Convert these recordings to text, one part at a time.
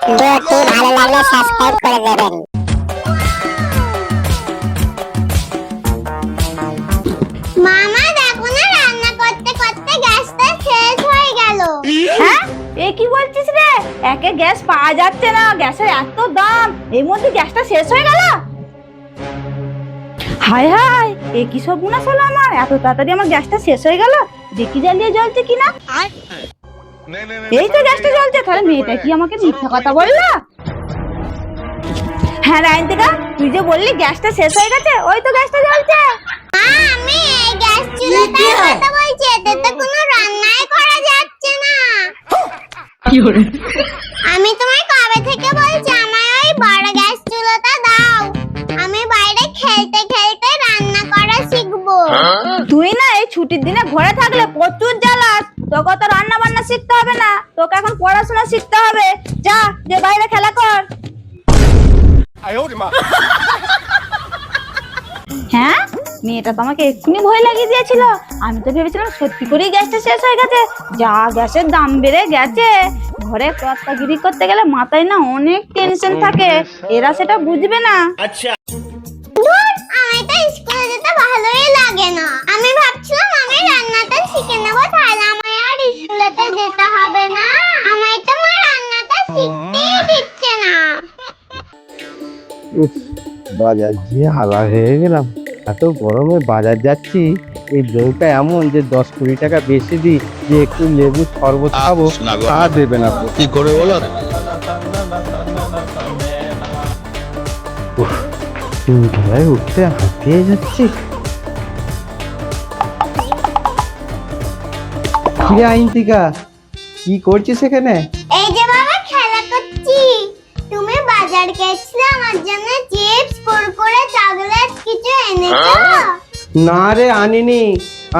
ভিডিওটি ভালো লাগলে সাবস্ক্রাইব করে দেবেন। মামা দেখো না, রান্না করতে করতে গ্যাসটা শেষ হয়ে গেল। হ্যাঁ, এ কি বলছিস রে? একে গ্যাস পাওয়া যাচ্ছে না, গ্যাসের এত দাম, এর মধ্যে গ্যাসটা শেষ হয়ে গেল। হায় হায়, এ কি সব গুনাস হলো আমার, এত তাড়াতাড়ি আমার গ্যাসটা শেষ হয়ে গেল। দেখি জ্বালিয়ে জ্বলছে কিনা। এই তো গ্যাসটা জ্বলছে, তাহলে মেয়েটা কি আমাকে মিথ্যা কথা বললো? হ্যাঁ রায়ন্তিকা, তুই যে বললি গ্যাসটা শেষ হয়ে গেছে, ওই তো গ্যাসটা জ্বলছে। আমি এই গ্যাস চুলাটার কথা বলছি, এতে তো কোনো রান্নাই করা যাচ্ছে না। আমি তোমায় কবে থেকে বলছি আমায় ওই বড় গ্যাস চুলাটা দাও, আমি বাইরে খেলতে খেলতে রান্না করা শিখবো। তুই না এই ছুটির দিনে ঘরে থাকলে প্রচুর জ্বালাস, তোকে তো রান্না বান্না শিখতে হবে না, তোকে এখন পড়াশোনা শিখতে হবে। যা, যে বাইরে খেলা কর। হ্যাঁ, মেয়েটা তো আমাকে এক্ষুনি ভয় লাগিয়ে দিয়েছিল। আমি তো ভেবেছিলাম সত্যি করেই গ্যাসটা শেষ হয়ে গেছে। যা গ্যাসের দাম বেড়ে গেছে, ঘরে কর্তাগিরি করতে গেলে মাথায় না অনেক টেনশন থাকে, এরা সেটা বুঝবে না। ধুর, আমার তো স্কুলে যেতে ভালোই লাগে না। আমি ভাবছিলাম আমি রান্নাটা শিখে নেবো, তাহলে আমায় আর স্কুলেতে যেতে হবে না। আমায় তো মা রান্নাটা শিখতেই দিচ্ছে না। বাজার যে হালা হয়ে গেলাম, এত গরমে বাজার যাচ্ছি। এই বউটা এমন যে 10-20 টাকা বেশি দিই যে একটু লেবু শরবত খাবো, তা দেবে না। কি করে বলো? ধরে উঠতে হাঁপিয়ে যাচ্ছি। কি আইনতিকা, কি করছিস এখানে? এই যে বাবা খেলা করছি। তুমি বাজার গেছিলে আমার জন্য চিপস, কুরকুরে, চকলেট কিছু এনেছো? না রে, আনিনি।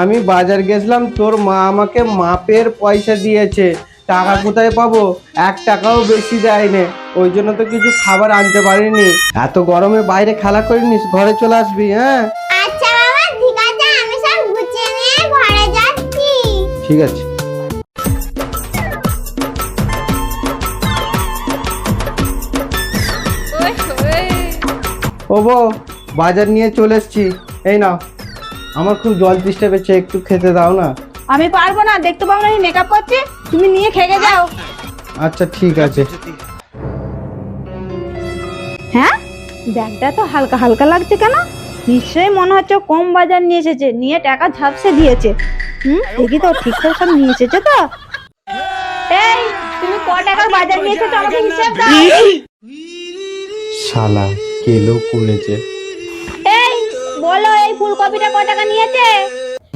আমি বাজার গেছিলাম, তোর মা আমাকে মাপের পয়সা দিয়েছে। টাকা কোথায় পাবো? 1 টাকাও বেশি দেয়নি, ওই জন্য তো কিছু খাবার আনতে পারিনি। এত গরমে বাইরে খেলা করিনিস, ঘরে চলে আসবি। হ্যাঁ আচ্ছা বাবা, ঠিক আছে, আমি সব গুছিয়ে নিয়ে ঘরে যাচ্ছি। ঠিক আছে। ও বউ, বাজার নিয়ে চলে এসছি, এই নাও। আমার খুব জল তেষ্টা পেয়েছে, একটু খেতে দাও না। আমি পারবো না, দেখতে পাবো না মেকআপ করছি, তুমি নিয়ে খেয়ে যাও। আচ্ছা ঠিক আছে। হ্যাঁ, ব্যাগটা তো হালকা হালকা লাগছে কেন? নিশ্চয়ই মনে হচ্ছে কম বাজার নিয়ে এসেছে, নিয়ে টাকা ঝাপসে দিয়েছে। দেখি তো ঠিকঠাক সব নিয়ে এসেছে তো। এই, তুমি ক টাকার বাজার নিয়ে এসেছো আমাকে হিসাব দাও। শালা কেলো করেছে। এই বলো, এই ফুলকপিটা ক টাকা নিয়েছে?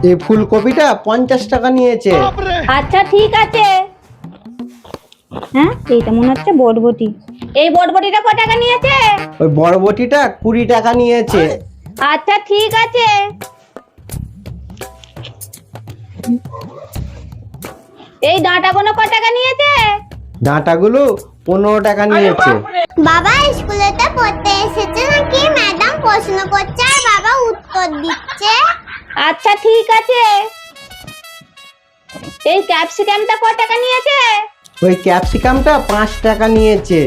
এই ফুলকপিটা 50 টাকা নিয়েছে। আচ্ছা ঠিক আছে। হ্যাঁ, এইটা মনে হচ্ছে বটবটি। এই বটবটিটা ক টাকা নিয়েছে? ওই বড়বটিটা 20 টাকা নিয়েছে। আচ্ছা ঠিক আছে। এই ডাঁটাগুলো ক টাকা নিয়েছে? ডাঁটাগুলো 15 টাকা নিয়েছে। বাবা স্কুলেতে পড়তে এসেছে নাকি? ম্যাডাম প্রশ্ন করছে আর বাবা উত্তর দিচ্ছে। আচ্ছা ঠিক আছে। এই ক্যাপসিকামটা ক টাকা নিয়েছে? ওই ক্যাপসিকামটা 5 টাকা নিয়েছে।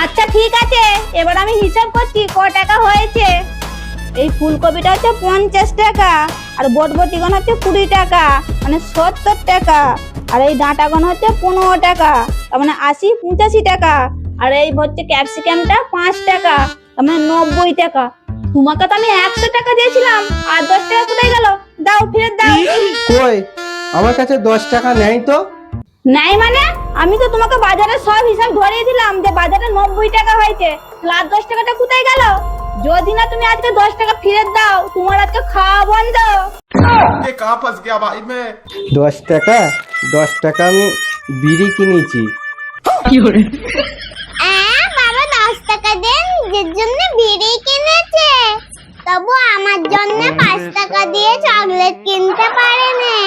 আচ্ছা ঠিক আছে, এবার আমি হিসাব করছি ক টাকা হয়েছে। এই ফুলকপিটা হচ্ছে 50 টাকা, আর বটবটিগণ হচ্ছে 20 টাকা, মানে 70 টাকা। আর এই ডাঁটাগণ হচ্ছে 15 টাকা, তার মানে 80-85 টাকা। আর এই হচ্ছে ক্যাপসিকামটা 5 টাকা, তার মানে 90 টাকা। তোমাকে তো আমি 100 টাকা দিয়েছিলাম, আর 10 টাকা কোথায় গেল? দাও, ফেরত দাও। কই, আমার কাছে 10 টাকা নেই তো। নাই মানে? আমি তো তোমাকে বাজারের সব হিসাব ধরিয়ে দিলাম যে বাজারে 90 টাকা হয়েছে, আর 10 টাকাটা কোথায় গেল? যদি না তুমি আজকে 10 টাকা ফেরত দাও, তোমার আজকে খাওয়া বন্ধ। कहाँ फंस गया भाई मैं? 10 টাকা, 10 টাকা আমি বিড়ি কিনেছি। বাবা 10 টাকা দিয়ে নিজের জন্য বিড়ি কিনেছে, তবু আমার জন্য 5 টাকা দিয়ে চকলেট কিনতে পারেনি।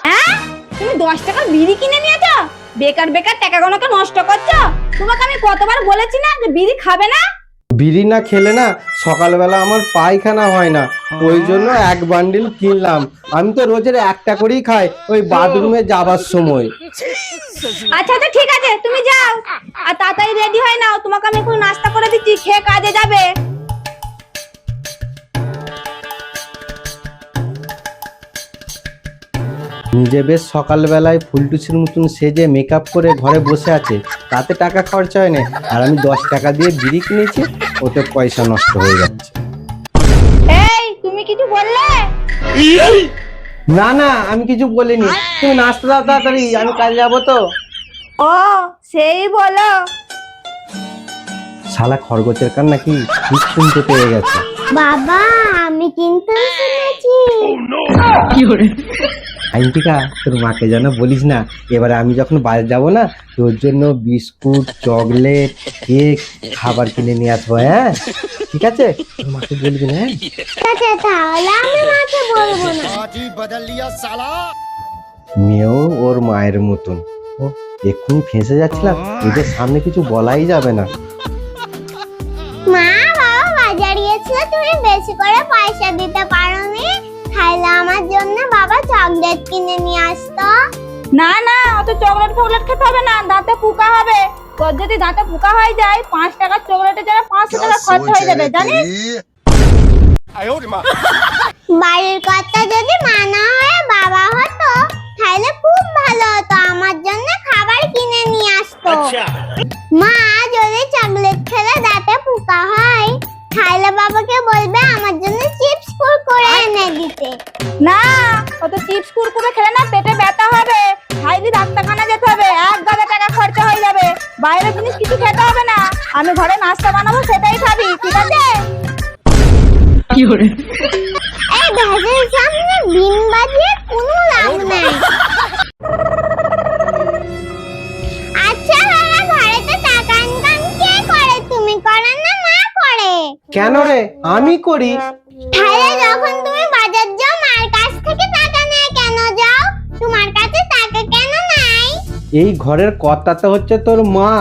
হ্যাঁ, তুমি 10 টাকা বিড়ি কিনে নিয়েছো? বেকার বেকার টাকাগুলোকে নষ্ট করছো। তোমাকে আমি কতবার বলেছি না যে বিড়ি খাবে না? বিড়ি না খেলে না সকালবেলা আমার পায়খানা হয় না, ওই জন্য এক বান্ডিল কিনলাম। আমি তো রোজের একটা করেই খাই ওই বাথরুমে যাবার সময়। আচ্ছা আচ্ছা ঠিক আছে, তুমি যাও আর তাড়াতাড়ি রেডি হয়ে নাও, তোমাকে আমি এখন নাস্তা করে দিচ্ছি, খেয়ে কাজে যাবে। নিজে বেশ সকালবেলায় ফুলটুসির মতন সেজে মেকআপ করে ঘরে বসে আছে, তাতে টাকা খরচা হয় না, আর আমি 10 টাকা দিয়ে বিড়ি কিনেছি, ওতে পয়সা নষ্ট হয়ে যাচ্ছে। এই তুমি কিছু বললে? না না, আমি কিছু বলিনি, তুমি নাস্তা দাও তাড়াতাড়ি, আমি কাজে যাবো তো। ও সেই বলো। শালা খরগোশের কান নাকি ঠিক শুনতে পেয়ে গেছে। বাবা আমি কিন্তু শুনেছি। আইনটিকা, তোর মাকে যেন বলিস না, এবারে আমি যখন বাজার যাবো না, তোর জন্য বিস্কুট, চকলেট, কেক, খাবার কিনে নিয়ে আসবো। হ্যাঁ ঠিক আছে, তোর মাকে বলবি না। হ্যাঁ ঠিক আছে, তাহলে আমি মাকে বলবো না। মেয়েও ওর মায়ের মতন। ও এক্ষুনি ফেঁসে যাচ্ছিলাম, এদের সামনে কিছু বলাই যাবে না। মা বাবা বাজার গিয়েছিল, তুমি বেশি করে পয়সা দিতে পারোনি, তাহলে আমার জন্য বাবা চকলেট কিনে নিয়ে আসতো। না না, অত চকলেট ফকলেট খেতে হবে না, দাঁতে পোকা হবে। তোর যদি দাঁতে পোকা হয়ে যায় 5 টাকার চকলেটের জন্য 500 টাকা খরচ হয়ে যাবে, জানিস? বাড়ির কর্তা যদি মা না হয়ে বাবা হতো তাহলে খুব ভালো হতো, আমার জন্য খাবার কিনে নিয়ে আসতো। মা যদি চকলেট খেলে দাঁতে পোকা হয় তাহলে বাবাকে বলবে আমার জন্য চিপস কুরকুরে এনে দিতে। না, অত চিপস কুরকুরে খেলে না পেটে ব্যথা হবে, খাইলে ডাক্তারখানা যেতে হবে, 1000 টাকা খরচা হয়ে যাবে। বাইরের জিনিস কিছু খেতে হবে না, আমি ঘরে নাস্তা বানাবো, সেটাই খাবি, ঠিক আছে? এই ভেজের সামনে বিন বাজিয়ে কোনো লাভ নাই। আচ্ছা বাবা, ঘরেতে টাকা ইনকাম কে করে, তুমি করো না মা করে? কেন রে, আমি করি। তাহলে যখন তুমি বাজার যাও মার কাছ থেকে টাকা নিয়ে কেন যাও, তোমার কাছে টাকা কেন নাই? এই ঘরের কর্তা তো হচ্ছে তোর মা,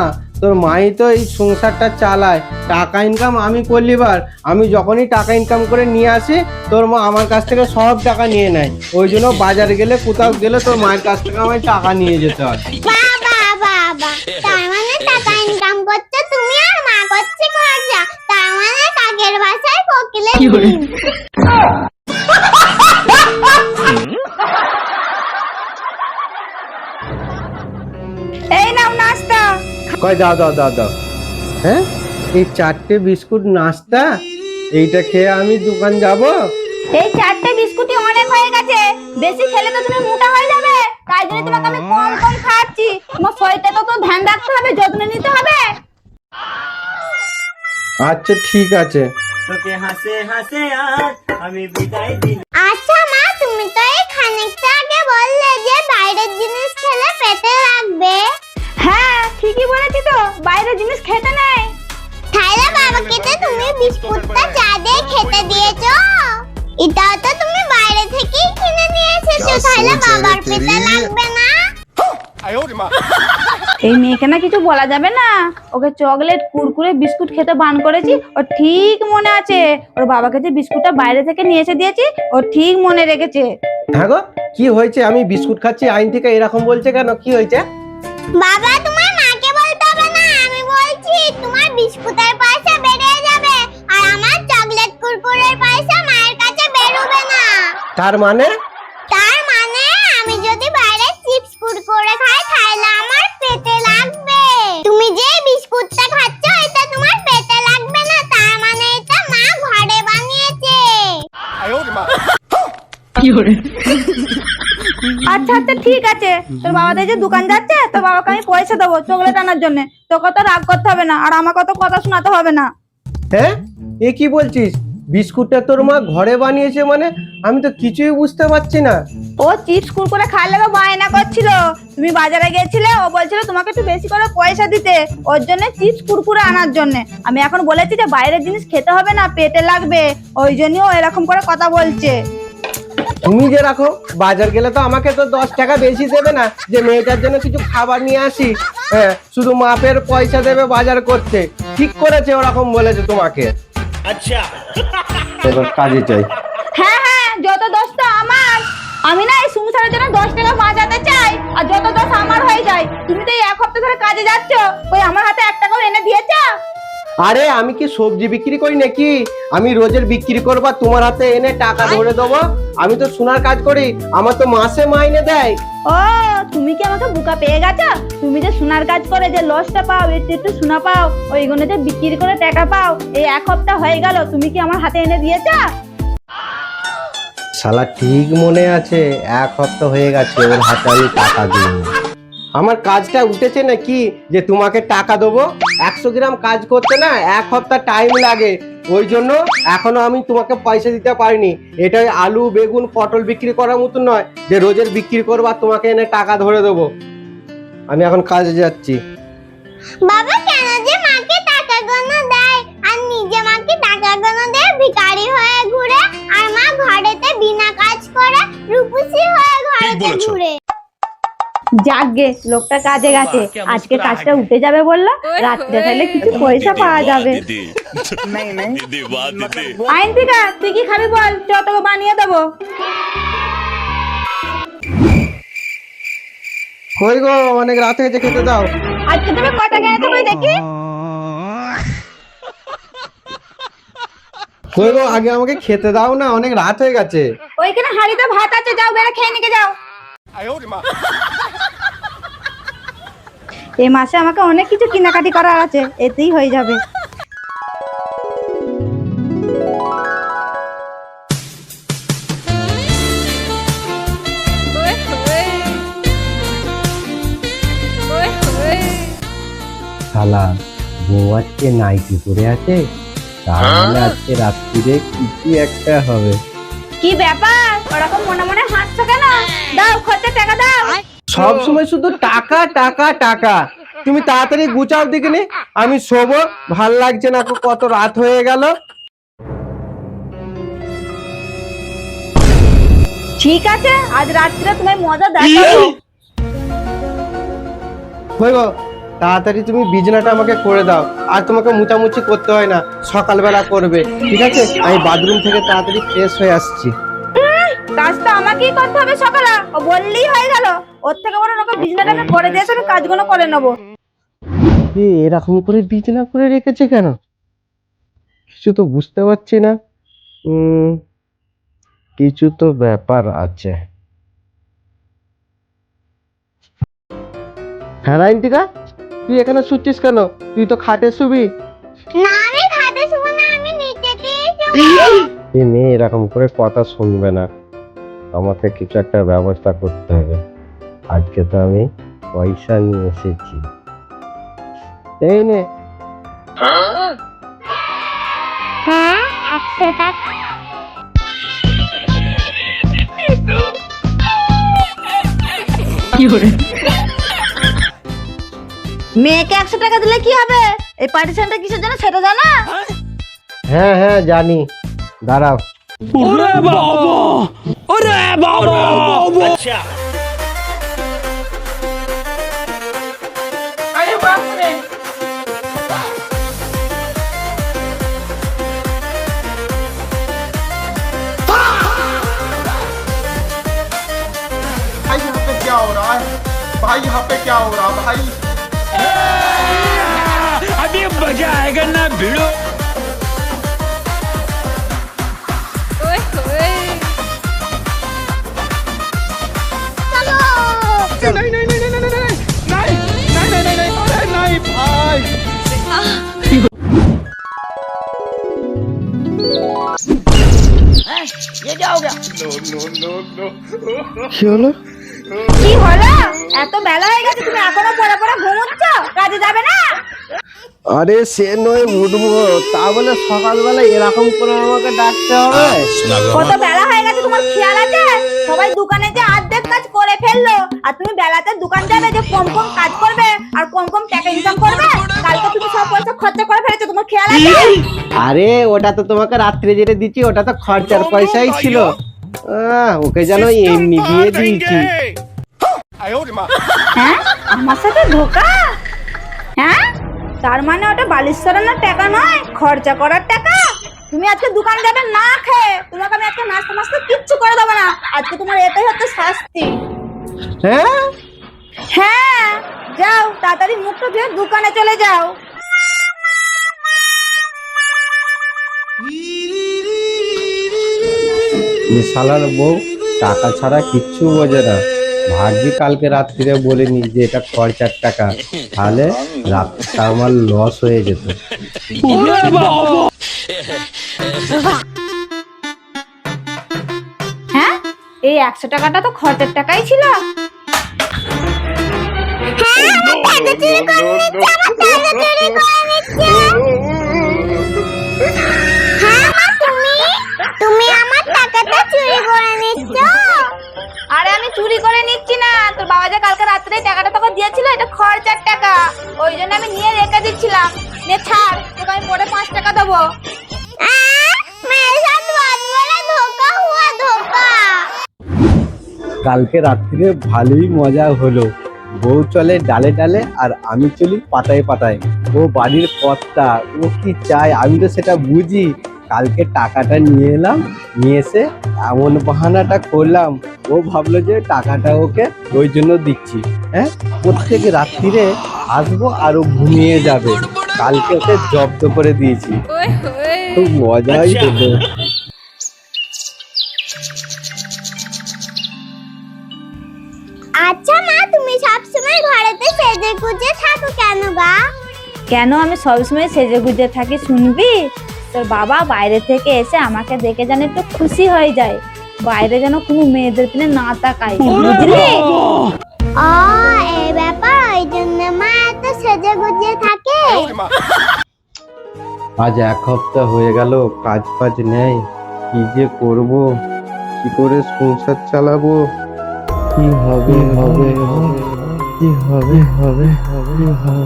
তোর মাই তো এই সংসারটা চালায়, টাকা ইনকাম আমি করলি বার। আমি যখনই টাকা ইনকাম করে নিয়ে আসি, তোর মা আমার কাছ থেকে সব টাকা নিয়ে নেয়, ওই জন্য বাজার গেলে কোথাও গেলে তোর মায়ের কাছ থেকে আমায় টাকা নিয়ে যেতে হয়। বাবা বাবা, তার মানে টাকা ইনকাম করছো তুমি আর মা করছে খরচা, তার মানে কাকের বাসায় কোকিলের ডিম। এই নাও নাস্তা। কয় দাও দাও দাও দাও। হ্যাঁ, এই 4টে বিস্কুট নাস্তা, এইটা খেয়ে আমি দোকান যাব? এই 4টে বিস্কুটই অনেক হয়ে গেছে, বেশি খেলে তো তুমি মোটা হয়ে যাবে, তাই জন্য তোমাকে আমি কম কম খাওয়াচ্ছি। তোমার শরীরটা তো ধ্যান রাখতে হবে, যত্ন নিতে হবে। আচ্ছা ঠিক আছে। আচ্ছা মা, তুমি তো এই খানিকটা আগে বললে যে বাইরের জিনিস খেলে পেটে লাগবে। হ্যাঁ ঠিকই বলেছি তো, বাইরের জিনিস খেতে নেই। তাহলে বাবাকে তো তুমি বিস্কুটটা চা দিয়ে খেতে দিয়েছো, এটাও তো তুমি বাইরে থেকেই কিনে নিয়ে এসেছো, তাহলে বাবার পেটে লাগবে না? এই মেয়েকে না কিছু বলা যাবে না, ওকে চকলেট কুরকুরে বিস্কুট খেতে বান করেছি, ও ঠিক মনে আছে। ওর বাবাকে যে বিস্কুটটা বাইরে থেকে নিয়ে এসে দিয়েছি, ও ঠিক মনে রেখেছে। হ্যাঁ গো, কি হয়েছে? আমি বিস্কুট খাচ্ছি, আইন থেকে এরকম বলছে কেন? কি হয়েছে? বাবা তোমার মাকে বলতে হবে না, আমি বলছি তোমার বিস্কুটের পয়সা বেড়ে যাবে আর আমার চকলেট কুরকুরের পয়সা মায়ের কাছে বেরোবে না। তার মানে? তার মানে আমি যদি বাইরে চিপস কুরকুরে খাই তাহলে আমার পেটে লাগবে। তুমি যে বিস্কুটটা খাচ্ছ এটা তোমার পেটে লাগবে না, তার মানে এটা মা ঘরে বানিয়েছে। আচ্ছা আচ্ছা ঠিক আছে, তোর বাবা যে দোকান যাচ্ছে, তোর বাবাকে আমি পয়সা দেবো চকলেট আনার জন্য, তোকে তো রাগ করতে হবে না আর আমাকে তো কথা শোনাতে হবে না। হ্যাঁ, এ কি বলছিস? বিস্কুটটা তোর মা ঘরে বানিয়েছে মানে? আমি তো কিছুই বুঝতে পারছি না। ও চিপস কুরকুরে খাইলে তো বায়না করছিল, তুমি বাজারে গেছিলে, ও বলছিল তোমাকে একটু বেশি করে পয়সা দিতে, ওর জন্য চিপস কুরকুরে আনার জন্য। আমি এখন বলেছি যে বাইরের জিনিস খেতে হবে না, পেটে লাগবে, ওই জন্যই ও এরকম করে কথা বলছে। তুমি যে রাখো, বাজার গেলে তো আমাকে তো 10 টাকা বেশি দেবে না যে মেয়েটার জন্য কিছু খাবার নিয়ে আসি। হ্যাঁ, শুধু মাপের পয়সা দেবে বাজার করতে। ঠিক করেছে, ওরকম বলেছে তোমাকে। আচ্ছা, এবার কাজে চাই। হ্যাঁ হ্যাঁ, যত দোষটা আমার। আমি না এই সংসারের জন্য 10 টাকা বাঁচাতে চাই, আর যত দোষ আমার হয়ে যায়। তুমি তো এই 1 সপ্তাহ ধরে কাজে যাচ্ছ, ওই আমার হাতে 1 টাকাও এনে দিয়েছ? আরে আমি কি সবজি বিক্রি করি নাকি? আমি রোজের বিক্রি করবা, তোমার হাতে এনে টাকা ধরে দেবো? আমি তো সোনার কাজ করি, আমার তো মাসে মাইনে দেয়। ও, তুমি কি আমাকে বোকা পেয়ে গেছো? তুমি যে সোনার কাজ করে যে লসটা পাও, একটু একটু সোনা পাও, ওইগুলো যে বিক্রি করে টাকা পাও, এই 1 সপ্তাহ হয়ে গেল, তুমি কি আমার হাতে এনে দিয়েছ? শালা ঠিক মনে আছে, 1 সপ্তাহ হয়ে গেছে ওর হাতে আমি টাকা দিই। আমার কাজটা উঠেছে নাকি যে তোমাকে টাকা দেবো? 100 গ্রাম কাজ করতে না 1 সপ্তাহ টাইম লাগে, ওই জন্য এখনো আমি তোমাকে পয়সা দিতে পারিনি। এটাই আলু বেগুন পটল বিক্রি করার মতো নয় যে রোজের বিক্রি করবো আর তোমাকে এনে টাকা ধরে দেবো। আমি এখন কাজে যাচ্ছি। বাবা কেন যে মাকে টাকা গোনা দেয় আর নিজে মাকে টাকা গোনা দেয় ভিখারি হয়ে ঘুরে, আর মা ঘরেতে বিনা কাজ করে রূপসী হয়ে ঘরেতে ঘুরে। যাকগে, লোকটা কাজে গেছে, আজকে কাজটা উঠে যাবে বললো, রাত্রে তাহলে কিছু পয়সা পাওয়া যাবে। আইনতিকা, তুই কি খাবি বল, যত বানিয়ে দেবো। কই গো, অনেক রাত হয়েছে, খেতে দাও। আজকে তুমি কটা গেলে তো দেখি। কই গো, আগে আমাকে খেতে দাও না, অনেক রাত হয়ে গেছে। ওইখানে হাড়িতে ভাত আছে, যাও বেড়ে খেয়ে নিকে যাও। এই মাসে আমাকে অনেক কিছু কেনাকাটি করার আছে, এতেই হয়ে যাবে। শালা বউ আজকে নাইটি পরে আছে, তাহলে আজকে রাত্রিরে কিছু একটা হবে। কি ব্যাপার, ওরকম মনে মনে হাসছো কেন? দাও, খরচা টাকা দাও। সব সময় শুধু টাকা টাকা টাকা। তুমি তাড়াতাড়ি গুছাও দেখিনি, আমি শোবো, ভাল লাগছে না, কত রাত হয়ে গেল। ঠিক আছে, আজ রাত্রে তোমায় মজা দেখাবো। কই গো, তাড়াতাড়ি তুমি বিছানাটা আমাকে করে দাও, আর তোমাকে মুছামুছি করতে হয় না, সকালবেলা করবে, ঠিক আছে? আমি বাথরুম থেকে তাড়াতাড়ি ফ্রেশ হয়ে আসছি। কাজটা আমাকেই করতে হবে সকালে, ও বললেই হয়ে গেল। ওর থেকে বড় ওকে বিছানাটাকে করে দিয়েছে, আমি কাজগুলো করে নেবো। এরকম করে বিছানা করে রেখেছে কেন? কিছু তো বুঝতে পারছি না। কিছু তো ব্যাপার আছে। হ্যাঁ রাইন্তিকা, তুই এখানে শুচ্ছিস কেন? তুই তো খাটে শুবি। না আমি খাটে শুবো না, আমি নিচেতেই শুবো। এই মেয়ে এরকম করে কথা শুনবে না, আমাকে কিছু একটা ব্যবস্থা করতে হবে। আজকে তো আমি পয়সা নিয়ে এসেছি, এই নে। হ্যাঁ, 100 টাকা। মেয়েকে 100 টাকা দিলে কি হবে? এই পার্টিশনটা কিসের জন্য সেটা জানা? হ্যাঁ হ্যাঁ জানি, দাঁড়াও। अच्छा भाई यहाँ पे क्या हो रहा है? भाई यहाँ पे क्या हो रहा है भाई? अभी मजा आएगा ना भिड़ो। नहीं नहीं नहीं नहीं नहीं नहीं नहीं नहीं नहीं नहीं अरे नहीं भाई ये क्या हो गया? কি হলো? কি হলো? এত বেলা হয়ে গেছে, তুমি এখনো পড়ে পড়ে ঘুমোচ্ছ? কাজে যাবে না? আরে সে নয় উঠবো, তা বলে সকালবেলা এরকম করে আমাকে ডাকতে হবে? কত বেলা হয়ে গেছে, তোমার খেয়াল আছে? সবাই দোকানে যে অর্ধেক কাজ করে ফেললো, আর তুমি বেলাতে দোকান যাবে যে কম কম কাজ করবে আর কম কম টাকা ইনকাম করবে। কালকে তুমি সব পয়সা খরচা করে ফেলেছো, তোমার খেয়াল আছে? আরে ওটা তো তোমাকে রাত্রে যেটা দিচ্ছি, ওটা তো খরচার পয়সাই ছিল। ওকে যেন এমনি দিয়ে দিয়েছি। হ্যাঁ, আমার সাথে ধোকা। হ্যাঁ, তার মানে ওটা বালিশ সরানোর টাকা নয়, খরচা করার টাকা। তুমি আজকে দোকান যাবে না খেয়ে, তোমাকে আমি আজকে নাস্তা মাস্তা কিচ্ছু করে দেবো না। আজকে তোমার এটাই হচ্ছে শাস্তি। হ্যাঁ, হ্যাঁ, যাও তাড়াতাড়ি মুখটা ধুয়ে দোকানে চলে যাও। শালার বউ টাকা ছাড়া কিচ্ছু বোঝে না। ভাগ্যি কালকে রাত্রিরে বলিনি যে এটা খরচার টাকা, তাহলে রাতটা আমার লস হয়ে যেত। হ্যাঁ, এই 100 টাকাটা তো খরচের টাকাই ছিল। হ্যাঁ মা, তুমি আমার টাকাটা চুরি করে নিচ্ছ। আরে আমি চুরি করে নিচ্ছি না, তোর বাবা যে কালকে রাত্রে টাকাটা তোকে দিয়েছিল এটা খরচার টাকা, ওই জন্য আমি নিয়ে রেখে দিচ্ছিলাম। নে ছাড়, তোকে আমি পরে 5 টাকা দেবো। मेरे साथ बहुत बड़ा धोखा हुआ, धोखा। কালকে রাত্রিরে ভালোই মজা হলো। বউ চলে ডালে ডালে আর আমি চলি পাতায় পাতায়। ও বাড়ির কর্তা, ও কি চায় আমি তো সেটা বুঝি। কালকে টাকাটা নিয়ে এলাম, নিয়ে এসে এমন বাহানাটা করলাম, ও ভাবলো যে টাকাটা ওকে ওই জন্য দিচ্ছি। হ্যাঁ, প্রত্যেক রাত্রিরে আসবো আর ও ঘুমিয়ে যাবে। কালকে ওকে জব্দ করে দিয়েছি। খুব মজাই হলো। আচ্ছা মা, তুমি সবসময় ঘরেতে সেজে গুজে থাকো কেন গা? কেন আমি সবসময় সেজে গুজে থাকি শুনবি? তোর বাবা বাইরে থেকে এসে আমাকে দেখে যেন একটু খুশি হয়ে যায়, বাইরে যেন কোনো মেয়েদের পিনে না তাকায়, বুঝলি? ও, এই ব্যাপার, ওই জন্য মা এত সেজে গুজে থাকে। আজ 1 সপ্তাহ হয়ে গেল, কাজ ফাজ নেই। কি যে করব, কি করে সংসার চালাবো, কি হবে হবে কি হবে হবে হবে।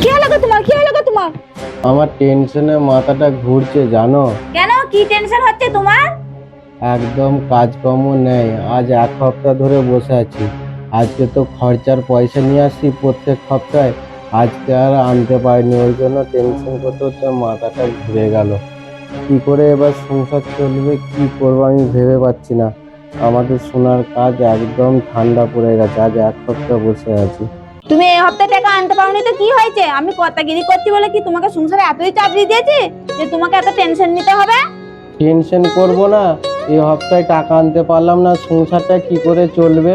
কি হলো গো তোমার, কি হলো গো তোমার? আমার টেনশনে মাথাটা ঘুরছে জানো। কেন, কি টেনশন হচ্ছে তোমার? একদম কাজকর্ম নেই। আজ 1 সপ্তাহ ধরে বসে আছি। আজকে তো খরচার পয়সা নিয়ে আসি প্রত্যেক সপ্তাহে, আজকে আর আনতে পারিনি। ওই জন্য টেনশন করতে করতে মাথাটা ঘুরে গেল। কি করে এবার সংসার চলবে, কি করবো আমি ভেবে পাচ্ছি না। আমাদের সোনার কাজ একদম ঠান্ডা পড়ে গেছে। আজ 1 সপ্তাহ বসে আছি। তুমি এই হপ্তাহে টাকা আনতে পারোনি তো কি হয়েছে? আমি কর্তাগিরি করছি বলে কি তোমাকে সংসারে এতই চাপ দিয়ে দিয়েছি যে তোমাকে এত টেনশন নিতে হবে? টেনশন করব না, এই সপ্তাহে টাকা আনতে পারলাম না, সংসারটা কি করে চলবে?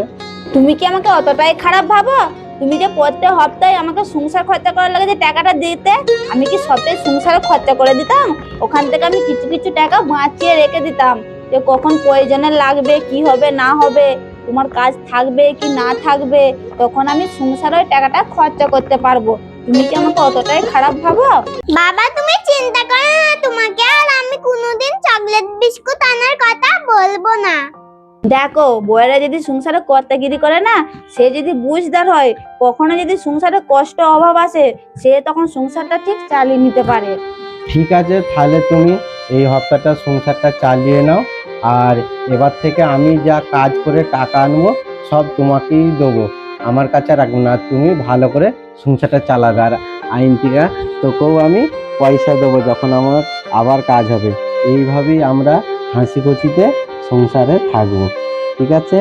তুমি কি আমাকে অতটাই খারাপ ভাবো? তুমি যে প্রত্যেক সপ্তাহে আমাকে সংসার খরচা করার লাগে যে টাকাটা দিতে, আমি কি সপ্তাহে সংসারে খরচা করে দিতাম? ওখান থেকে আমি কিছু কিছু টাকা বাঁচিয়ে রেখে দিতাম যে কখন প্রয়োজনে লাগবে, কি হবে না হবে, তোমার কাজ থাকবে কি না থাকবে, তখন আমি সংসারের টাকাটা খরচা করতে পারবো। তুমি কি আমাকে অতটাই খারাপ ভাবো? বাবা, তুমি চিন্তা করো না, তোমাকে আর আমি কোনোদিন চকলেট বিস্কুট আনার কথা বলবো না। দেখো, বউয়েরা যদি সংসারে কর্তাগিরি করে না, সে যদি বুঝদার হয়, কখনো যদি সংসারে কষ্ট অভাব আসে, সে তখন সংসারটা ঠিক চালিয়ে নিতে পারে। ঠিক আছে, তাহলে তুমি এই সপ্তাহটা সংসারটা চালিয়ে নাও। আর এবার থেকে আমি যা কাজ করে টাকা আনবো সব তোমাকেই দেবো, আমার কাছে রাখবো না। তুমি ভালো করে সংসারটা চালাবে, আর আইন থেকে তোকেও আমি পয়সা দেবো যখন আমার আবার কাজ হবে। এইভাবেই আমরা হাসি খুশিতে সংসারে থাকবো, ঠিক আছে?